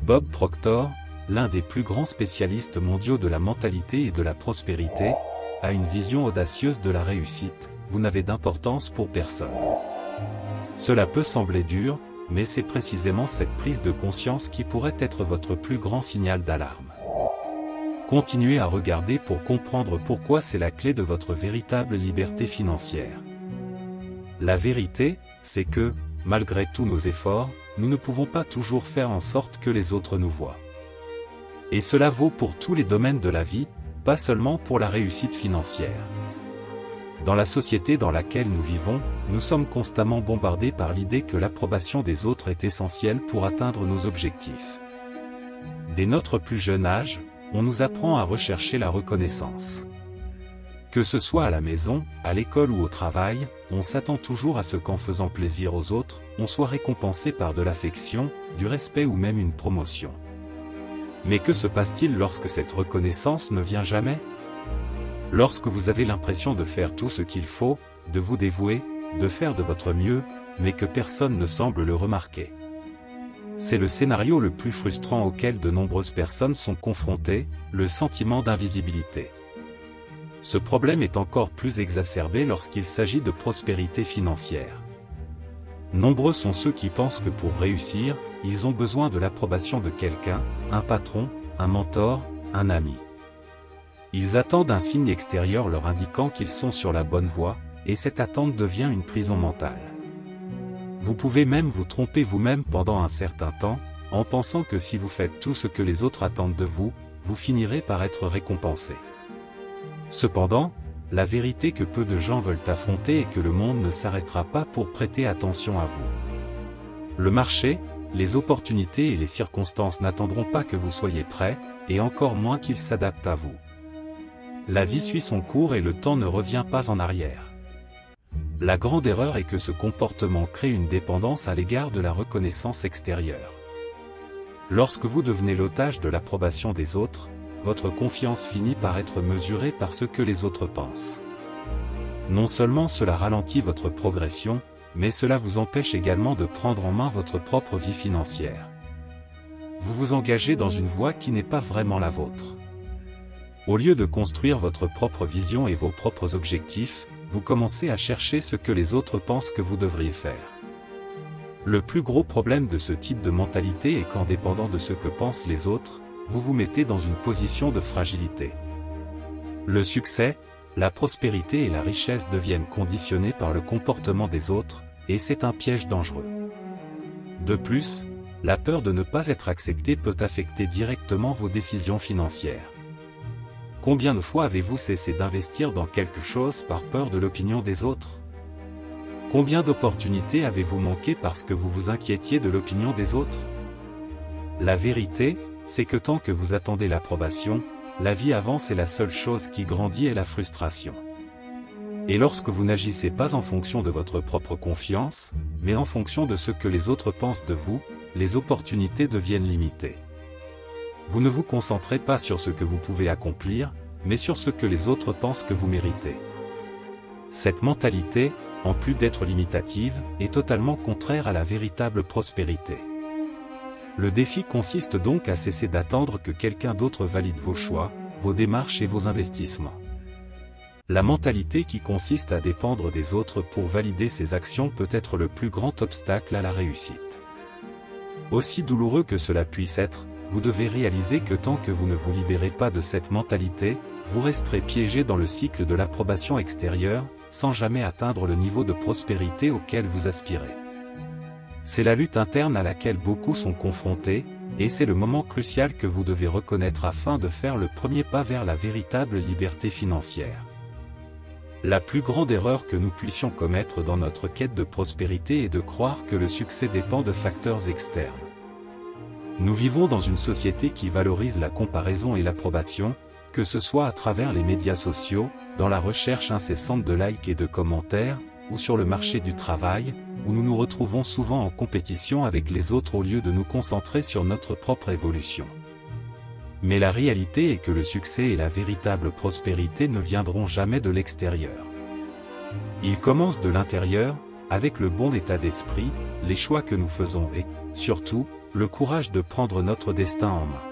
Bob Proctor, l'un des plus grands spécialistes mondiaux de la mentalité et de la prospérité, a une vision audacieuse de la réussite: vous n'avez d'importance pour personne. Cela peut sembler dur, mais c'est précisément cette prise de conscience qui pourrait être votre plus grand signal d'alarme. Continuez à regarder pour comprendre pourquoi c'est la clé de votre véritable liberté financière. La vérité, c'est que, malgré tous nos efforts, nous ne pouvons pas toujours faire en sorte que les autres nous voient. Et cela vaut pour tous les domaines de la vie, pas seulement pour la réussite financière. Dans la société dans laquelle nous vivons, nous sommes constamment bombardés par l'idée que l'approbation des autres est essentielle pour atteindre nos objectifs. Dès notre plus jeune âge, on nous apprend à rechercher la reconnaissance. Que ce soit à la maison, à l'école ou au travail, on s'attend toujours à ce qu'en faisant plaisir aux autres, on soit récompensé par de l'affection, du respect ou même une promotion. Mais que se passe-t-il lorsque cette reconnaissance ne vient jamais? Lorsque vous avez l'impression de faire tout ce qu'il faut, de vous dévouer, de faire de votre mieux, mais que personne ne semble le remarquer. C'est le scénario le plus frustrant auquel de nombreuses personnes sont confrontées, le sentiment d'invisibilité. Ce problème est encore plus exacerbé lorsqu'il s'agit de prospérité financière. Nombreux sont ceux qui pensent que pour réussir, ils ont besoin de l'approbation de quelqu'un, un patron, un mentor, un ami. Ils attendent un signe extérieur leur indiquant qu'ils sont sur la bonne voie, et cette attente devient une prison mentale. Vous pouvez même vous tromper vous-même pendant un certain temps, en pensant que si vous faites tout ce que les autres attendent de vous, vous finirez par être récompensé. Cependant, la vérité que peu de gens veulent affronter est que le monde ne s'arrêtera pas pour prêter attention à vous. Le marché, les opportunités et les circonstances n'attendront pas que vous soyez prêt, et encore moins qu'ils s'adaptent à vous. La vie suit son cours et le temps ne revient pas en arrière. La grande erreur est que ce comportement crée une dépendance à l'égard de la reconnaissance extérieure. Lorsque vous devenez l'otage de l'approbation des autres, votre confiance finit par être mesurée par ce que les autres pensent. Non seulement cela ralentit votre progression, mais cela vous empêche également de prendre en main votre propre vie financière. Vous vous engagez dans une voie qui n'est pas vraiment la vôtre. Au lieu de construire votre propre vision et vos propres objectifs, vous commencez à chercher ce que les autres pensent que vous devriez faire. Le plus gros problème de ce type de mentalité est qu'en dépendant de ce que pensent les autres, vous vous mettez dans une position de fragilité. Le succès, la prospérité et la richesse deviennent conditionnés par le comportement des autres, et c'est un piège dangereux. De plus, la peur de ne pas être accepté peut affecter directement vos décisions financières. Combien de fois avez-vous cessé d'investir dans quelque chose par peur de l'opinion des autres? Combien d'opportunités avez-vous manqué parce que vous vous inquiétiez de l'opinion des autres? La vérité, c'est que tant que vous attendez l'approbation, la vie avance et la seule chose qui grandit est la frustration. Et lorsque vous n'agissez pas en fonction de votre propre confiance, mais en fonction de ce que les autres pensent de vous, les opportunités deviennent limitées. Vous ne vous concentrez pas sur ce que vous pouvez accomplir, mais sur ce que les autres pensent que vous méritez. Cette mentalité, en plus d'être limitative, est totalement contraire à la véritable prospérité. Le défi consiste donc à cesser d'attendre que quelqu'un d'autre valide vos choix, vos démarches et vos investissements. La mentalité qui consiste à dépendre des autres pour valider ses actions peut être le plus grand obstacle à la réussite. Aussi douloureux que cela puisse être, vous devez réaliser que tant que vous ne vous libérez pas de cette mentalité, vous resterez piégé dans le cycle de l'approbation extérieure, sans jamais atteindre le niveau de prospérité auquel vous aspirez. C'est la lutte interne à laquelle beaucoup sont confrontés, et c'est le moment crucial que vous devez reconnaître afin de faire le premier pas vers la véritable liberté financière. La plus grande erreur que nous puissions commettre dans notre quête de prospérité est de croire que le succès dépend de facteurs externes. Nous vivons dans une société qui valorise la comparaison et l'approbation, que ce soit à travers les médias sociaux, dans la recherche incessante de likes et de commentaires, ou sur le marché du travail, où nous nous retrouvons souvent en compétition avec les autres au lieu de nous concentrer sur notre propre évolution. Mais la réalité est que le succès et la véritable prospérité ne viendront jamais de l'extérieur. Ils commencent de l'intérieur, avec le bon état d'esprit, les choix que nous faisons et, surtout, le courage de prendre notre destin en main.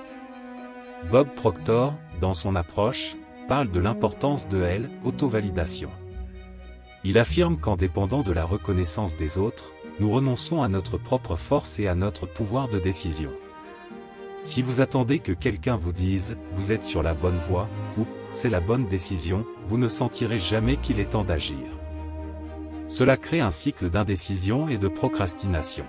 Bob Proctor, dans son approche, parle de l'importance de l'auto-validation. Il affirme qu'en dépendant de la reconnaissance des autres, nous renonçons à notre propre force et à notre pouvoir de décision. Si vous attendez que quelqu'un vous dise « vous êtes sur la bonne voie » ou « c'est la bonne décision », vous ne sentirez jamais qu'il est temps d'agir. Cela crée un cycle d'indécision et de procrastination.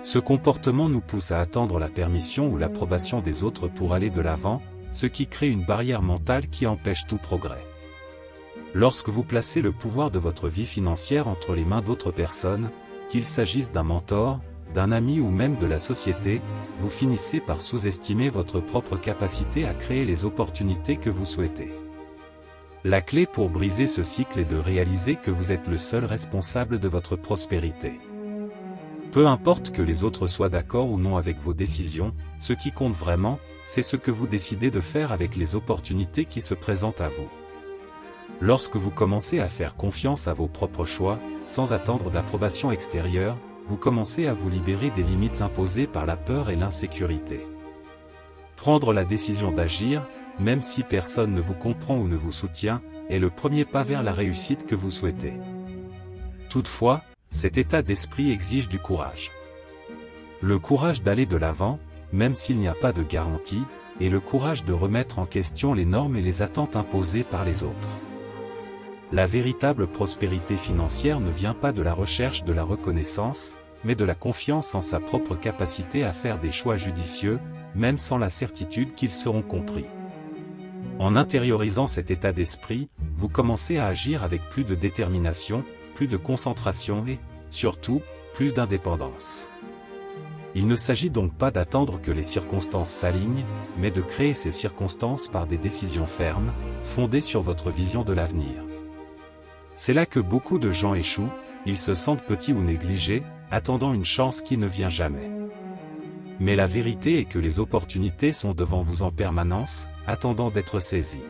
Ce comportement nous pousse à attendre la permission ou l'approbation des autres pour aller de l'avant, ce qui crée une barrière mentale qui empêche tout progrès. Lorsque vous placez le pouvoir de votre vie financière entre les mains d'autres personnes, qu'il s'agisse d'un mentor, d'un ami ou même de la société, vous finissez par sous-estimer votre propre capacité à créer les opportunités que vous souhaitez. La clé pour briser ce cycle est de réaliser que vous êtes le seul responsable de votre prospérité. Peu importe que les autres soient d'accord ou non avec vos décisions, ce qui compte vraiment, c'est ce que vous décidez de faire avec les opportunités qui se présentent à vous. Lorsque vous commencez à faire confiance à vos propres choix, sans attendre d'approbation extérieure, vous commencez à vous libérer des limites imposées par la peur et l'insécurité. Prendre la décision d'agir, même si personne ne vous comprend ou ne vous soutient, est le premier pas vers la réussite que vous souhaitez. Toutefois, cet état d'esprit exige du courage. Le courage d'aller de l'avant, même s'il n'y a pas de garantie, et le courage de remettre en question les normes et les attentes imposées par les autres. La véritable prospérité financière ne vient pas de la recherche de la reconnaissance, mais de la confiance en sa propre capacité à faire des choix judicieux, même sans la certitude qu'ils seront compris. En intériorisant cet état d'esprit, vous commencez à agir avec plus de détermination, plus de concentration et, surtout, plus d'indépendance. Il ne s'agit donc pas d'attendre que les circonstances s'alignent, mais de créer ces circonstances par des décisions fermes, fondées sur votre vision de l'avenir. C'est là que beaucoup de gens échouent, ils se sentent petits ou négligés, attendant une chance qui ne vient jamais. Mais la vérité est que les opportunités sont devant vous en permanence, attendant d'être saisies.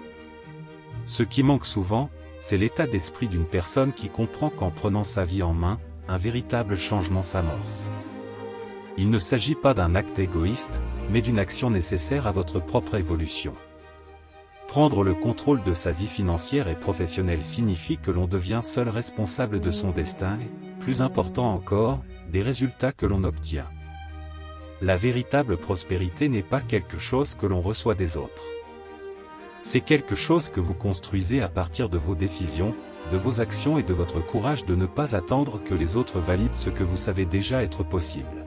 Ce qui manque souvent, c'est l'état d'esprit d'une personne qui comprend qu'en prenant sa vie en main, un véritable changement s'amorce. Il ne s'agit pas d'un acte égoïste, mais d'une action nécessaire à votre propre évolution. Prendre le contrôle de sa vie financière et professionnelle signifie que l'on devient seul responsable de son destin et, plus important encore, des résultats que l'on obtient. La véritable prospérité n'est pas quelque chose que l'on reçoit des autres. C'est quelque chose que vous construisez à partir de vos décisions, de vos actions et de votre courage de ne pas attendre que les autres valident ce que vous savez déjà être possible.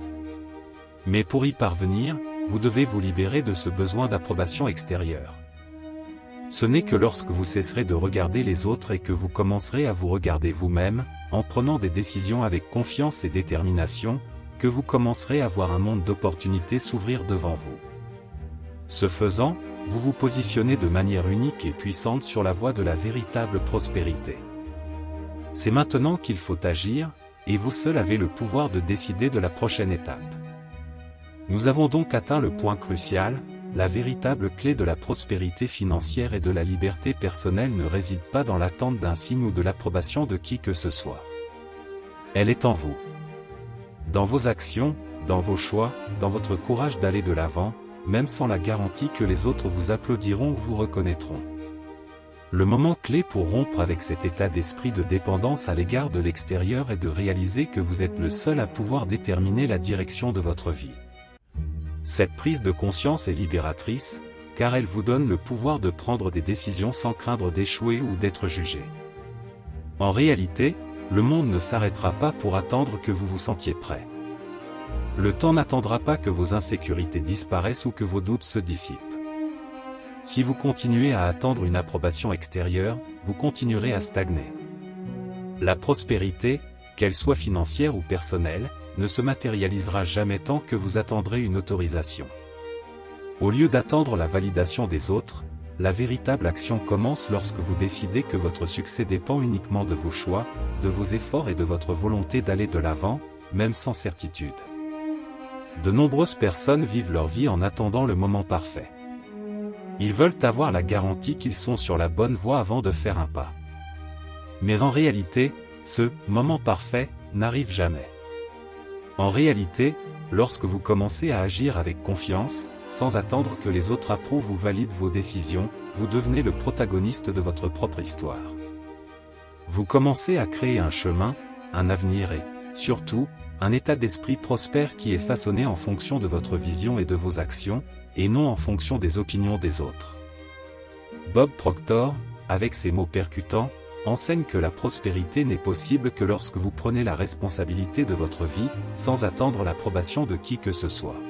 Mais pour y parvenir, vous devez vous libérer de ce besoin d'approbation extérieure. Ce n'est que lorsque vous cesserez de regarder les autres et que vous commencerez à vous regarder vous-même, en prenant des décisions avec confiance et détermination, que vous commencerez à voir un monde d'opportunités s'ouvrir devant vous. Ce faisant, vous vous positionnez de manière unique et puissante sur la voie de la véritable prospérité. C'est maintenant qu'il faut agir, et vous seul avez le pouvoir de décider de la prochaine étape. Nous avons donc atteint le point crucial. La véritable clé de la prospérité financière et de la liberté personnelle ne réside pas dans l'attente d'un signe ou de l'approbation de qui que ce soit. Elle est en vous. Dans vos actions, dans vos choix, dans votre courage d'aller de l'avant, même sans la garantie que les autres vous applaudiront ou vous reconnaîtront. Le moment clé pour rompre avec cet état d'esprit de dépendance à l'égard de l'extérieur est de réaliser que vous êtes le seul à pouvoir déterminer la direction de votre vie. Cette prise de conscience est libératrice, car elle vous donne le pouvoir de prendre des décisions sans craindre d'échouer ou d'être jugé. En réalité, le monde ne s'arrêtera pas pour attendre que vous vous sentiez prêt. Le temps n'attendra pas que vos insécurités disparaissent ou que vos doutes se dissipent. Si vous continuez à attendre une approbation extérieure, vous continuerez à stagner. La prospérité, qu'elle soit financière ou personnelle, ne se matérialisera jamais tant que vous attendrez une autorisation. Au lieu d'attendre la validation des autres, la véritable action commence lorsque vous décidez que votre succès dépend uniquement de vos choix, de vos efforts et de votre volonté d'aller de l'avant, même sans certitude. De nombreuses personnes vivent leur vie en attendant le moment parfait. Ils veulent avoir la garantie qu'ils sont sur la bonne voie avant de faire un pas. Mais en réalité, ce « moment parfait » n'arrive jamais. En réalité, lorsque vous commencez à agir avec confiance, sans attendre que les autres approuvent ou valident vos décisions, vous devenez le protagoniste de votre propre histoire. Vous commencez à créer un chemin, un avenir et, surtout, un état d'esprit prospère qui est façonné en fonction de votre vision et de vos actions, et non en fonction des opinions des autres. Bob Proctor, avec ses mots percutants, enseigne que la prospérité n'est possible que lorsque vous prenez la responsabilité de votre vie, sans attendre l'approbation de qui que ce soit.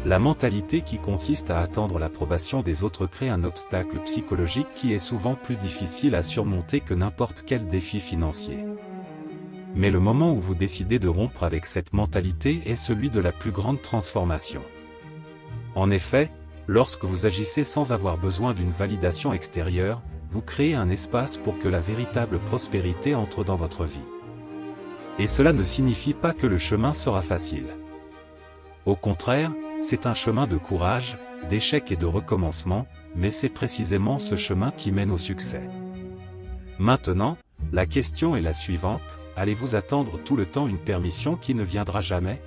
La mentalité qui consiste à attendre l'approbation des autres crée un obstacle psychologique qui est souvent plus difficile à surmonter que n'importe quel défi financier. Mais le moment où vous décidez de rompre avec cette mentalité est celui de la plus grande transformation. En effet, lorsque vous agissez sans avoir besoin d'une validation extérieure, vous créez un espace pour que la véritable prospérité entre dans votre vie. Et cela ne signifie pas que le chemin sera facile. Au contraire, c'est un chemin de courage, d'échecs et de recommencement, mais c'est précisément ce chemin qui mène au succès. Maintenant, la question est la suivante, allez-vous attendre tout le temps une permission qui ne viendra jamais?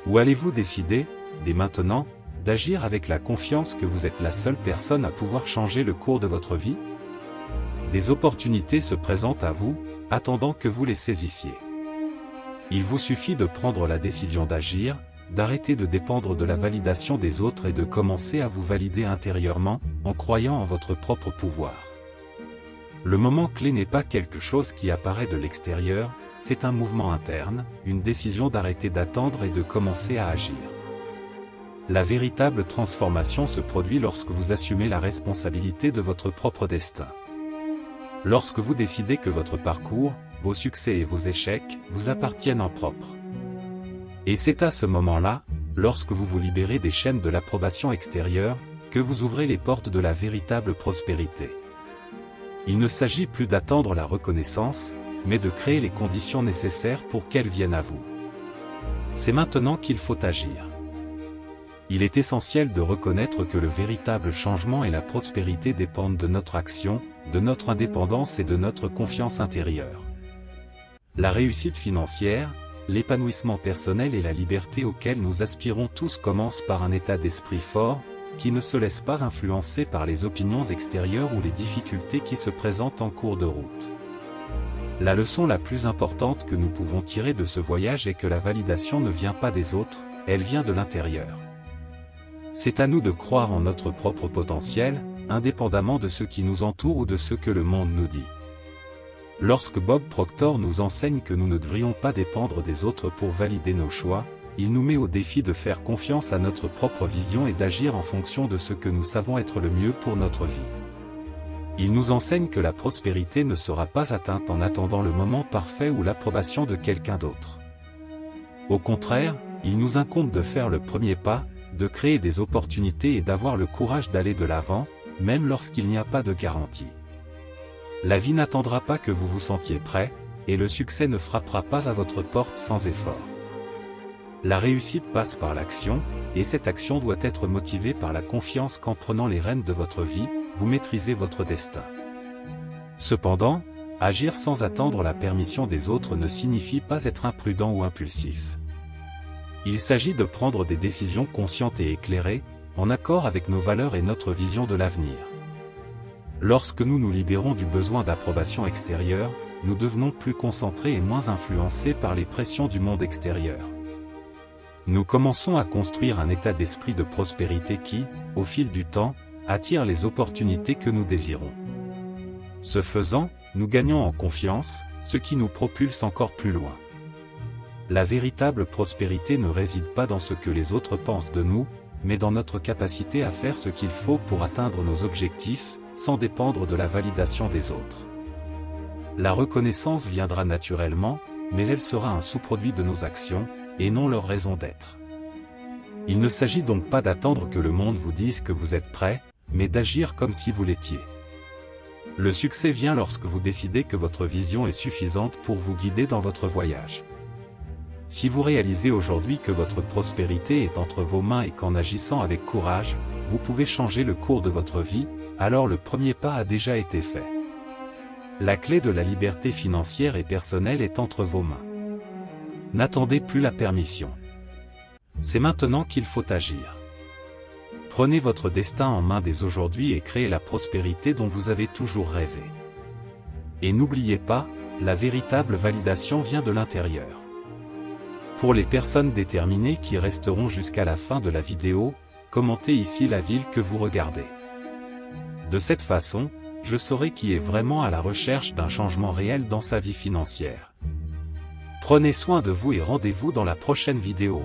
Ou allez-vous décider, dès maintenant, d'agir avec la confiance que vous êtes la seule personne à pouvoir changer le cours de votre vie? Des opportunités se présentent à vous, attendant que vous les saisissiez. Il vous suffit de prendre la décision d'agir, d'arrêter de dépendre de la validation des autres et de commencer à vous valider intérieurement, en croyant en votre propre pouvoir. Le moment clé n'est pas quelque chose qui apparaît de l'extérieur, c'est un mouvement interne, une décision d'arrêter d'attendre et de commencer à agir. La véritable transformation se produit lorsque vous assumez la responsabilité de votre propre destin. Lorsque vous décidez que votre parcours, vos succès et vos échecs, vous appartiennent en propre. Et c'est à ce moment-là, lorsque vous vous libérez des chaînes de l'approbation extérieure, que vous ouvrez les portes de la véritable prospérité. Il ne s'agit plus d'attendre la reconnaissance, mais de créer les conditions nécessaires pour qu'elle vienne à vous. C'est maintenant qu'il faut agir. Il est essentiel de reconnaître que le véritable changement et la prospérité dépendent de notre action, de notre indépendance et de notre confiance intérieure. La réussite financière, l'épanouissement personnel et la liberté auxquels nous aspirons tous commencent par un état d'esprit fort, qui ne se laisse pas influencer par les opinions extérieures ou les difficultés qui se présentent en cours de route. La leçon la plus importante que nous pouvons tirer de ce voyage est que la validation ne vient pas des autres, elle vient de l'intérieur. C'est à nous de croire en notre propre potentiel, indépendamment de ce qui nous entoure ou de ce que le monde nous dit. Lorsque Bob Proctor nous enseigne que nous ne devrions pas dépendre des autres pour valider nos choix, il nous met au défi de faire confiance à notre propre vision et d'agir en fonction de ce que nous savons être le mieux pour notre vie. Il nous enseigne que la prospérité ne sera pas atteinte en attendant le moment parfait ou l'approbation de quelqu'un d'autre. Au contraire, il nous incombe de faire le premier pas, de créer des opportunités et d'avoir le courage d'aller de l'avant, même lorsqu'il n'y a pas de garantie. La vie n'attendra pas que vous vous sentiez prêt, et le succès ne frappera pas à votre porte sans effort. La réussite passe par l'action, et cette action doit être motivée par la confiance qu'en prenant les rênes de votre vie, vous maîtrisez votre destin. Cependant, agir sans attendre la permission des autres ne signifie pas être imprudent ou impulsif. Il s'agit de prendre des décisions conscientes et éclairées, en accord avec nos valeurs et notre vision de l'avenir. Lorsque nous nous libérons du besoin d'approbation extérieure, nous devenons plus concentrés et moins influencés par les pressions du monde extérieur. Nous commençons à construire un état d'esprit de prospérité qui, au fil du temps, attire les opportunités que nous désirons. Ce faisant, nous gagnons en confiance, ce qui nous propulse encore plus loin. La véritable prospérité ne réside pas dans ce que les autres pensent de nous, mais dans notre capacité à faire ce qu'il faut pour atteindre nos objectifs, sans dépendre de la validation des autres. La reconnaissance viendra naturellement, mais elle sera un sous-produit de nos actions, et non leur raison d'être. Il ne s'agit donc pas d'attendre que le monde vous dise que vous êtes prêt, mais d'agir comme si vous l'étiez. Le succès vient lorsque vous décidez que votre vision est suffisante pour vous guider dans votre voyage. Si vous réalisez aujourd'hui que votre prospérité est entre vos mains et qu'en agissant avec courage, vous pouvez changer le cours de votre vie, alors le premier pas a déjà été fait. La clé de la liberté financière et personnelle est entre vos mains. N'attendez plus la permission. C'est maintenant qu'il faut agir. Prenez votre destin en main dès aujourd'hui et créez la prospérité dont vous avez toujours rêvé. Et n'oubliez pas, la véritable validation vient de l'intérieur. Pour les personnes déterminées qui resteront jusqu'à la fin de la vidéo, commentez ici la ville que vous regardez. De cette façon, je saurai qui est vraiment à la recherche d'un changement réel dans sa vie financière. Prenez soin de vous et rendez-vous dans la prochaine vidéo.